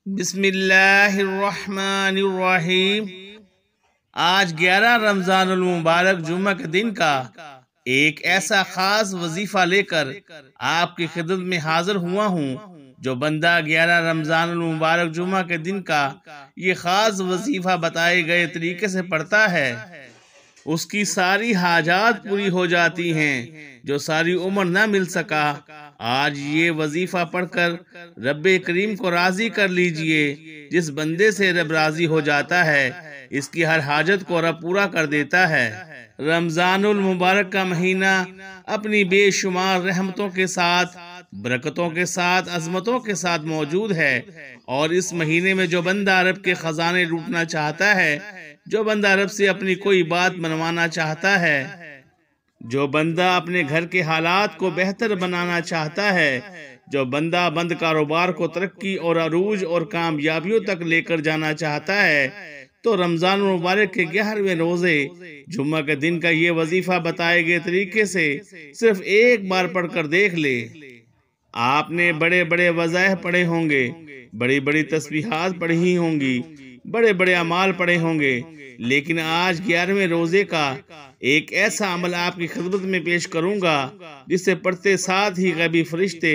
بسم اللہ الرحمن الرحیم۔ آج 11 رمضان المبارک جمعہ کے دن کا ایک ایسا خاص وظیفہ لے کر آپ کی خدمت میں حاضر ہوا ہوں۔ جو بندہ 11 رمضان المبارک جمعہ کے دن کا یہ خاص وظیفہ بتائے گئے طریقے سے پڑھتا ہے، اس کی ساری حاجات پوری ہو جاتی ہیں جو ساری عمر نہ مل سکا۔ آج یہ وظیفہ پڑھ کر رب کریم کو راضی کر لیجئے۔ جس بندے سے رب راضی ہو جاتا ہے اس کی ہر حاجت کو رب پورا کر دیتا ہے۔ رمضان المبارک کا مہینہ اپنی بے شمار رحمتوں کے ساتھ، برکتوں کے ساتھ، عظمتوں کے ساتھ موجود ہے، اور اس مہینے میں جو بندہ رب کے خزانے لوٹنا چاہتا ہے، جو بندہ رب سے اپنی کوئی بات منوانا چاہتا ہے، جو بندہ اپنے گھر کے حالات کو بہتر بنانا چاہتا ہے، جو بندہ بند کاروبار کو ترقی اور عروج اور کامیابیوں تک لے کر جانا چاہتا ہے، تو رمضان المبارک کے 11ویں روزے جمعہ کے دن کا یہ وظیفہ بتائے گئے طریقے سے صرف ایک بار پڑھ کر دیکھ لے۔ آپ نے بڑے بڑے وظائف پڑھے ہوں گے، بڑی بڑی تسبیحات پڑھی ہوں گی، بڑے بڑے اعمال پڑھے ہوں گے، لیکن آج 11ویں روزے کا ایک ایسا عمل آپ کی خدمت میں پیش کروں گا جسے پڑھتے ساتھ ہی غیبی فرشتے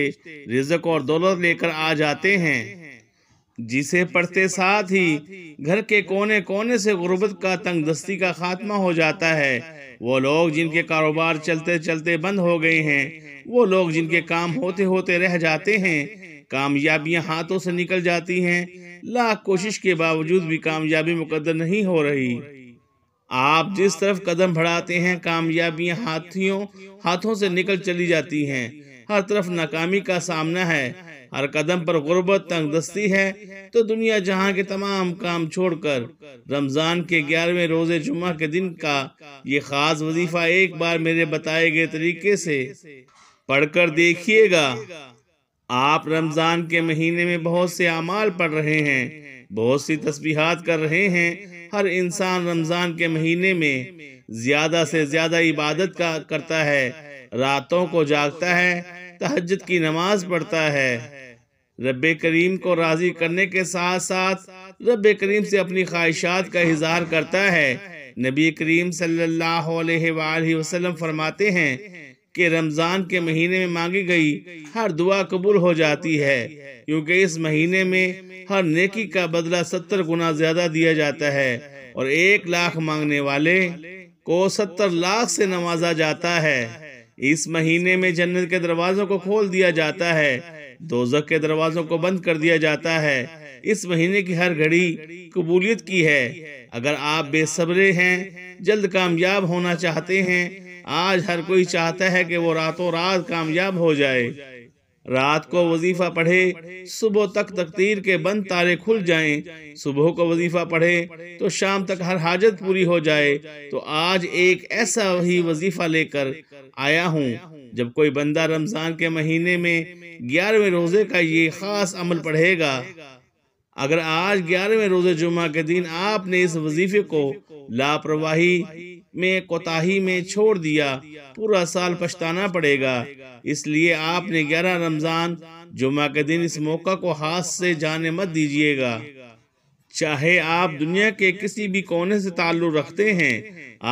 رزق اور دولت لے کر آ جاتے ہیں، جسے پڑھتے ساتھ ہی گھر کے کونے کونے سے غربت کا، تنگ دستی کا خاتمہ ہو جاتا ہے۔ وہ لوگ جن کے کاروبار چلتے چلتے بند ہو گئے ہیں، وہ لوگ جن کے کام ہوتے ہوتے رہ جاتے ہیں، کامیابیاں ہاتھوں سے نکل جاتی ہیں، لاکھ کوشش کے باوجود بھی کامیابی مقدر نہیں ہو رہی۔ آپ جس طرف قدم بڑھاتے ہیں کامیابیاں ہاتھوں سے نکل چلی جاتی ہیں، ہر طرف ناکامی کا سامنا ہے، ہر قدم پر غربت، تنگ دستی ہے، تو دنیا جہاں کے تمام کام چھوڑ کر رمضان کے 11ویں روزے جمعہ کے دن کا یہ خاص وظیفہ ایک بار میرے بتائے گئے طریقے سے پڑھ کر دیکھیے گا۔ آپ رمضان کے مہینے میں بہت سے اعمال پڑھ رہے ہیں، بہت سی تسبیحات کر رہے ہیں۔ ہر انسان رمضان کے مہینے میں زیادہ سے زیادہ عبادت کرتا ہے، راتوں کو جاگتا ہے، تہجد کی نماز پڑھتا ہے، رب کریم کو راضی کرنے کے ساتھ ساتھ رب کریم سے اپنی خواہشات کا اظہار کرتا ہے۔ نبی کریم صلی اللہ علیہ وآلہ وسلم فرماتے ہیں کہ رمضان کے مہینے میں مانگی گئی ہر دعا قبول ہو جاتی ہے، کیونکہ اس مہینے میں ہر نیکی کا بدلہ 70 گنا زیادہ دیا جاتا ہے، اور 1 لاکھ مانگنے والے کو 70 لاکھ سے نوازا جاتا ہے۔ اس مہینے میں جنت کے دروازوں کو کھول دیا جاتا ہے، دوزخ کے دروازوں کو بند کر دیا جاتا ہے۔ اس مہینے کی ہر گھڑی قبولیت کی ہے۔ اگر آپ بے صبرے ہیں، جلد کامیاب ہونا چاہتے ہیں، آج ہر کوئی چاہتا ہے کہ وہ راتوں رات کامیاب ہو جائے۔ رات کو وظیفہ پڑھے، صبح تک تقدیر کے بند تارے کھل جائیں، صبح کو وظیفہ پڑھے تو شام تک ہر حاجت پوری ہو جائے۔ تو آج ایک ایسا ہی وظیفہ لے کر آیا ہوں۔ جب کوئی بندہ رمضان کے مہینے میں 11ویں روزے کا یہ خاص عمل پڑھے گا، اگر آج 11ویں روزے جمعہ کے دن آپ نے اس وظیفے کو لاپرواہی میں، کوتاہی میں چھوڑ دیا، پورا سال پچھتانا پڑے گا۔ اس لیے آپ نے 11 رمضان جمعہ کے دن اس موقع کو ہاتھ سے جانے مت دیجیے گا۔ چاہے آپ دنیا کے کسی بھی کونے سے تعلق رکھتے ہیں،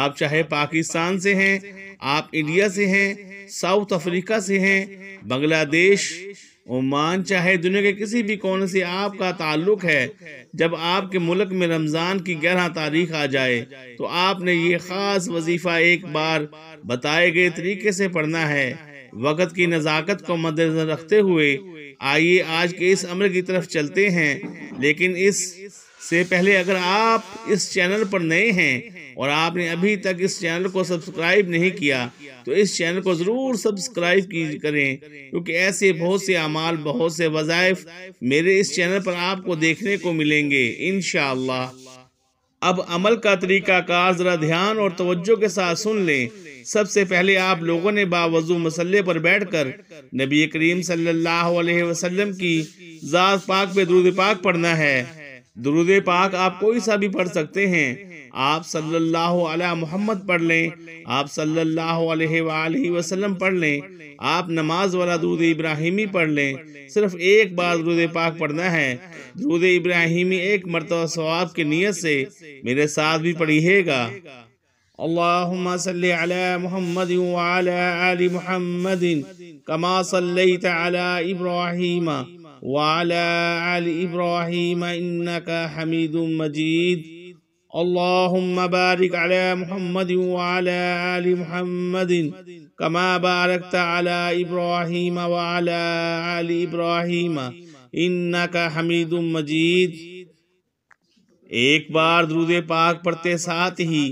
آپ چاہے پاکستان سے ہیں، آپ انڈیا سے ہیں، ساؤتھ افریقہ سے ہیں، بنگلہ دیش، عمان، چاہے دنیا کے کسی بھی کونے سے آپ کا تعلق ہے، جب آپ کے ملک میں رمضان کی 11 تاریخ آ جائے تو آپ نے یہ خاص وظیفہ ایک بار بتائے گئے طریقے سے پڑھنا ہے۔ وقت کی نزاکت کو مد نظر رکھتے ہوئے آئیے آج کے اس عمل کی طرف چلتے ہیں، لیکن اس سے پہلے اگر آپ اس چینل پر نئے ہیں اور آپ نے ابھی تک اس چینل کو سبسکرائب نہیں کیا تو اس چینل کو ضرور سبسکرائب کریں، کیونکہ ایسے بہت سے اعمال، بہت سے وظائف میرے اس چینل پر آپ کو دیکھنے کو ملیں گے انشاءاللہ۔ اب عمل کا طریقہ کار ذرا دھیان اور توجہ کے ساتھ سن لیں۔ سب سے پہلے آپ لوگوں نے باوضو مصلی پر بیٹھ کر نبی کریم صلی اللہ علیہ وسلم کی ذات پاک پہ درود پاک پڑھنا ہے۔ درود پاک آپ کوئی سا بھی پڑھ سکتے ہیں، آپ صلی اللہ علیہ محمد پڑھ لیں، آپ صلی اللہ علیہ وآلہ وسلم پڑھ لیں، آپ نماز والا درود ابراہیمی پڑھ لیں۔ صرف ایک بار درود پاک پڑھنا ہے۔ درود ابراہیمی ایک مرتبہ ثواب کی نیت سے میرے ساتھ بھی پڑھیے گا۔ اللہم صلی علی محمد وعلی آل محمد کما صلیت علی ابراہیم وعلی آل ابراہیم انکا حمید مجید۔ اللہم بارک علی محمد وعلی آل محمد کما بارکت علی ابراہیم وعلی آل ابراہیم انکا حمید مجید۔ ایک بار درود پاک پڑھتے ساتھ ہی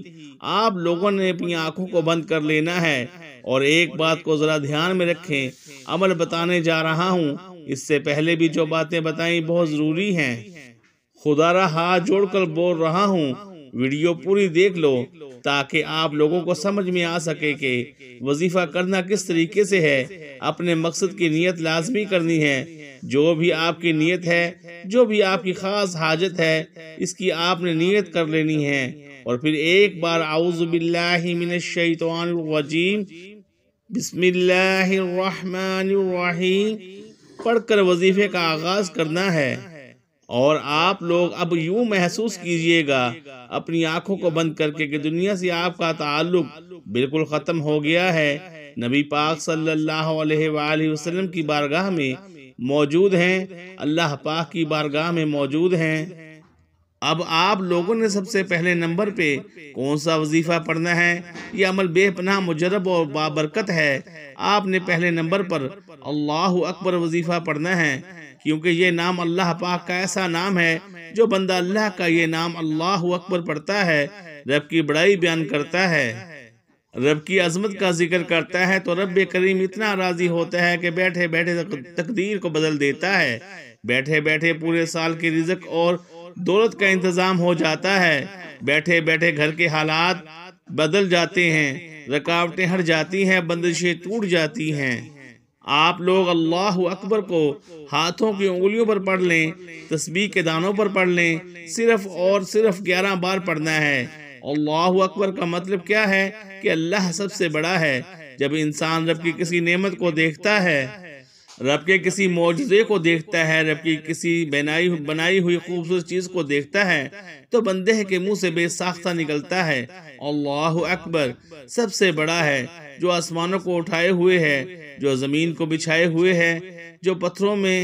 آپ لوگوں نے اپنی آنکھوں کو بند کر لینا ہے، اور ایک بات کو ذرا دھیان میں رکھیں، عمل بتانے جا رہا ہوں، اس سے پہلے بھی جو باتیں بتائیں بہت ضروری ہیں۔ خدا را ہاتھ جوڑ کر بول رہا ہوں، ویڈیو پوری دیکھ لو تاکہ آپ لوگوں کو سمجھ میں آ سکے کہ وظیفہ کرنا کس طریقے سے ہے۔ اپنے مقصد کی نیت لازمی کرنی ہے۔ جو بھی آپ کی نیت ہے، جو بھی آپ کی خاص حاجت ہے، اس کی آپ نے نیت کر لینی ہے، اور پھر ایک بار اعوذ باللہ من الشیطان الرجیم بسم اللہ الرحمن الرحیم پڑھ کر وظیفے کا آغاز کرنا ہے۔ اور آپ لوگ اب یوں محسوس کیجئے گا اپنی آنکھوں کو بند کر کے کہ دنیا سے آپ کا تعلق بالکل ختم ہو گیا ہے۔ نبی پاک صلی اللہ علیہ وآلہ وسلم کی بارگاہ میں موجود ہیں، اللہ پاک کی بارگاہ میں موجود ہیں۔ اب آپ لوگوں نے سب سے پہلے نمبر پہ کون سا وظیفہ پڑھنا ہے؟ یہ عمل بے پناہ مجرب اور بابرکت ہے۔ آپ نے پہلے نمبر پر اللہ اکبر وظیفہ پڑھنا ہے، کیونکہ یہ نام اللہ پاک کا ایسا نام ہے جو بندہ اللہ کا یہ نام اللہ اکبر پڑھتا ہے، رب کی بڑائی بیان کرتا ہے، رب کی عظمت کا ذکر کرتا ہے، تو رب کریم اتنا راضی ہوتا ہے کہ بیٹھے بیٹھے تقدیر کو بدل دیتا ہے۔ بیٹھے بیٹھے پورے سال کے رزق اور دولت کا انتظام ہو جاتا ہے۔ بیٹھے بیٹھے گھر کے حالات بدل جاتے ہیں، رکاوٹیں ہٹ جاتی ہیں، بندشیں ٹوٹ جاتی ہیں۔ آپ لوگ اللہ اکبر کو ہاتھوں کی انگلیوں پر پڑھ لیں، تسبیح کے دانوں پر پڑھ لیں، صرف اور صرف 11 بار پڑھنا ہے۔ اللہ اکبر کا مطلب کیا ہے کہ اللہ سب سے بڑا ہے۔ جب انسان رب کی کسی نعمت کو دیکھتا ہے، رب کے کسی معجزے کو دیکھتا ہے، رب کی کسی بنائی ہوئی خوبصورت چیز کو دیکھتا ہے، تو بندے کے منہ سے بے ساختہ نکلتا ہے اللہ اکبر سب سے بڑا ہے، جو آسمانوں کو اٹھائے ہوئے ہے، جو زمین کو بچھائے ہوئے ہے، جو پتھروں میں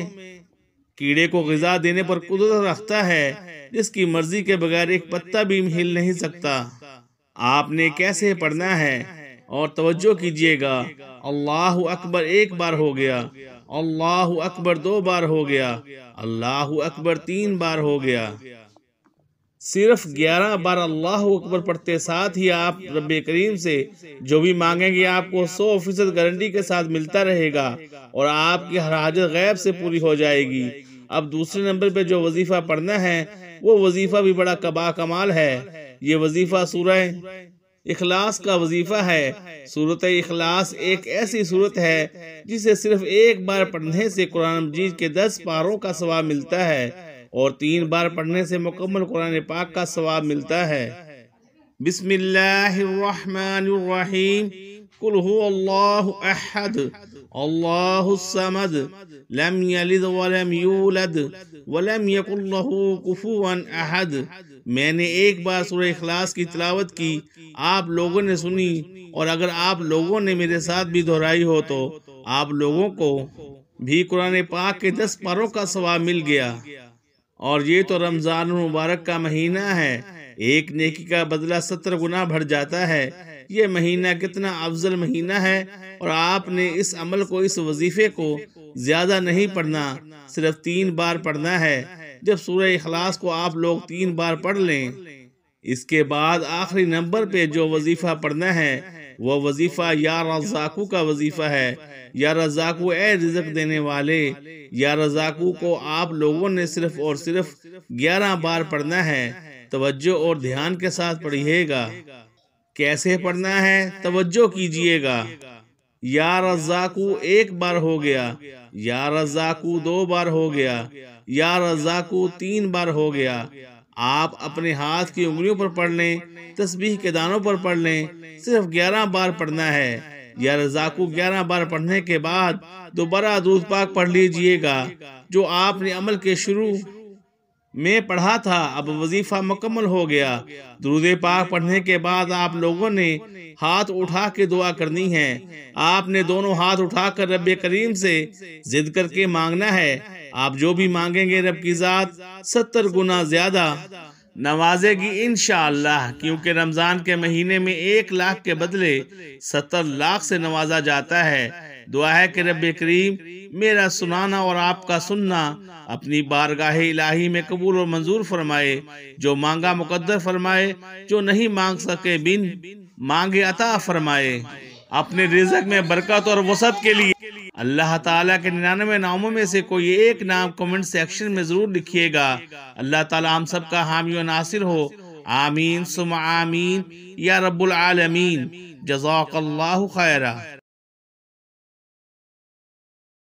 کیڑے کو غذا دینے پر قدرت رکھتا ہے، جس کی مرضی کے بغیر ایک پتا بھی ہل نہیں سکتا۔ آپ نے کیسے پڑھنا ہے؟ اور توجہ کیجئے گا، اللہ اکبر 1 بار ہو گیا، اللہ اکبر 2 بار ہو گیا، اللہ اکبر 3 بار ہو گیا۔ صرف 11 بار اللہ اکبر پڑھتے ساتھ ہی آپ رب کریم سے جو بھی مانگیں گے آپ کو 100% گارنٹی کے ساتھ ملتا رہے گا، اور آپ کی ہر حاجت غیب سے پوری ہو جائے گی۔ اب دوسرے نمبر پہ جو وظیفہ پڑھنا ہے وہ وظیفہ بھی بڑا کمال ہے۔ یہ وظیفہ سورہ اخلاص کا وظیفہ ہے۔ سورۃ اخلاص ایک ایسی سورت ہے جسے صرف 1 بار پڑھنے سے قرآن مجید کے 10 پاروں کا ثواب ملتا ہے، اور 3 بار پڑھنے سے مکمل قرآن پاک کا ثواب ملتا ہے۔ بسم اللہ الرحمن الرحیم قل هو اللہ احد اللہ الصمد لم یلد ولم یولد ولم یکن لہ کفوا احد۔ میں نے 1 بار سورہ اخلاص کی تلاوت کی، آپ لوگوں نے سنی، اور اگر آپ لوگوں نے میرے ساتھ بھی دہرائی ہو تو آپ لوگوں کو بھی قرآن پاک کے 10 پاروں کا ثواب مل گیا۔ اور یہ تو رمضان المبارک کا مہینہ ہے، ایک نیکی کا بدلہ 70 گنا بڑھ جاتا ہے۔ یہ مہینہ کتنا افضل مہینہ ہے، اور آپ نے اس عمل کو، اس وظیفے کو زیادہ نہیں پڑھنا، صرف 3 بار پڑھنا ہے۔ جب سورہ اخلاص کو آپ لوگ 3 بار پڑھ لیں، اس کے بعد آخری نمبر پہ جو وظیفہ پڑھنا ہے وہ وظیفہ یا رزاقو کا وظیفہ ہے۔ یا رزاقو اے رزق دینے والے، یا رزاقو کو آپ لوگوں نے صرف اور صرف 11 بار پڑھنا ہے۔ توجہ اور دھیان کے ساتھ پڑھیے گا۔ کیسے پڑھنا ہے؟ توجہ کیجئے گا۔ یا رزاقو 1 بار ہو گیا، یا رزاقو 2 بار ہو گیا، یا رزاقو 3 بار ہو گیا۔ آپ اپنے ہاتھ کی انگلیوں پر پڑھ لیں، تسبیح کے دانوں پر پڑھ لیں، صرف 11 بار پڑھنا ہے۔ یا رزاقو 11 بار پڑھنے کے بعد دوبارہ درود پاک پڑھ لیجئے گا جو آپ نے عمل کے شروع میں پڑھا تھا۔ اب وظیفہ مکمل ہو گیا۔ درود پاک پڑھنے کے بعد آپ لوگوں نے ہاتھ اٹھا کے دعا کرنی ہے۔ آپ نے دونوں ہاتھ اٹھا کر رب کریم سے ضد کر کے مانگنا ہے۔ آپ جو بھی مانگیں گے رب کی ذات 70 گنا زیادہ نوازے گی انشاءاللہ، کیونکہ رمضان کے مہینے میں 1 لاکھ کے بدلے 70 لاکھ سے نوازا جاتا ہے۔ دعا ہے کہ رب کریم میرا سنانا اور آپ کا سننا اپنی بارگاہ الہی میں قبول و منظور فرمائے، جو مانگا مقدر فرمائے، جو نہیں مانگ سکے بن مانگے عطا فرمائے۔ اپنے رزق میں برکت اور وسعت کے لیے اللہ تعالیٰ کے 99 ناموں میں سے کوئی ایک نام کمنٹ سیکشن میں ضرور لکھیے گا۔ اللہ تعالیٰ ہم سب کا حامی و ناصر ہو، آمین ثم آمین یا رب العالمین۔ جزاک اللہ خیرہ۔